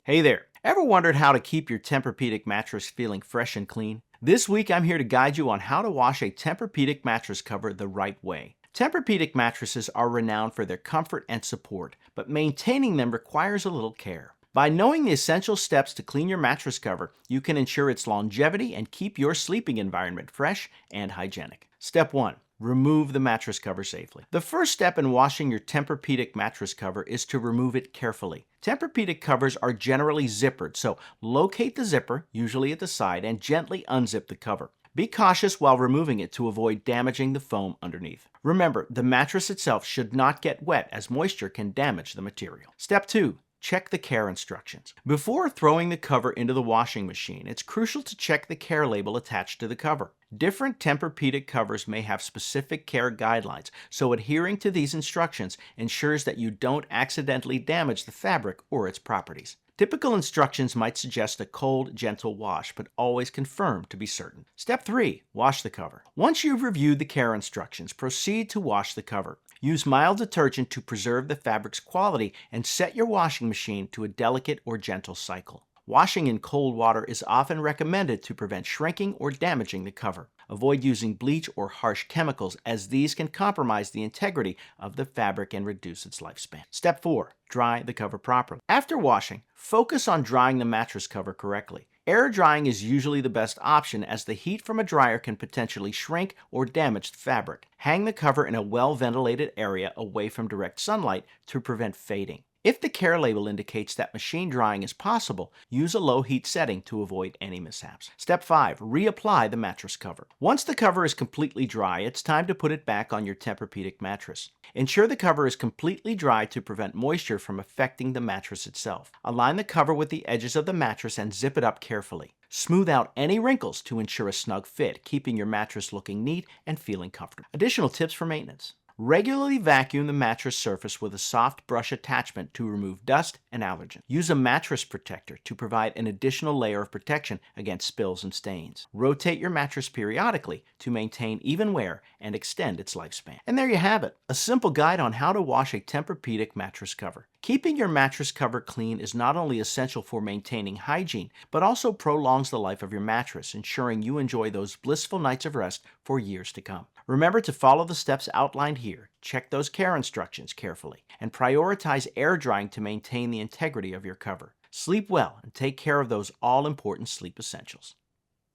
Hey there. Ever wondered how to keep your Tempur-Pedic mattress feeling fresh and clean? This week I'm here to guide you on how to wash a Tempur-Pedic mattress cover the right way. Tempur-Pedic mattresses are renowned for their comfort and support, but maintaining them requires a little care. By knowing the essential steps to clean your mattress cover, you can ensure its longevity and keep your sleeping environment fresh and hygienic. Step 1. Remove the mattress cover safely. The first step in washing your Tempur-Pedic mattress cover is to remove it carefully. Tempur-Pedic covers are generally zippered, so locate the zipper, usually at the side, and gently unzip the cover. Be cautious while removing it to avoid damaging the foam underneath. Remember, the mattress itself should not get wet as moisture can damage the material. Step 2. Check the care instructions. Before throwing the cover into the washing machine, it's crucial to check the care label attached to the cover. Different Tempur-Pedic covers may have specific care guidelines, so adhering to these instructions ensures that you don't accidentally damage the fabric or its properties. Typical instructions might suggest a cold, gentle wash, but always confirm to be certain. Step 3. Wash the cover. Once you've reviewed the care instructions, proceed to wash the cover. Use mild detergent to preserve the fabric's quality and set your washing machine to a delicate or gentle cycle. Washing in cold water is often recommended to prevent shrinking or damaging the cover. Avoid using bleach or harsh chemicals, as these can compromise the integrity of the fabric and reduce its lifespan. Step 4. Dry the cover properly. After washing, focus on drying the mattress cover correctly. Air drying is usually the best option, as the heat from a dryer can potentially shrink or damage the fabric. Hang the cover in a well-ventilated area away from direct sunlight to prevent fading. If the care label indicates that machine drying is possible, use a low heat setting to avoid any mishaps. Step 5. Reapply the mattress cover. Once the cover is completely dry, it's time to put it back on your Tempur-Pedic mattress. Ensure the cover is completely dry to prevent moisture from affecting the mattress itself. Align the cover with the edges of the mattress and zip it up carefully. Smooth out any wrinkles to ensure a snug fit, keeping your mattress looking neat and feeling comfortable. Additional tips for maintenance. Regularly vacuum the mattress surface with a soft brush attachment to remove dust and allergens. Use a mattress protector to provide an additional layer of protection against spills and stains. Rotate your mattress periodically to maintain even wear and extend its lifespan. And there you have it, a simple guide on how to wash a Tempur-Pedic mattress cover. Keeping your mattress cover clean is not only essential for maintaining hygiene, but also prolongs the life of your mattress, ensuring you enjoy those blissful nights of rest for years to come. Remember to follow the steps outlined here, check those care instructions carefully, and prioritize air drying to maintain the integrity of your cover. Sleep well and take care of those all-important sleep essentials.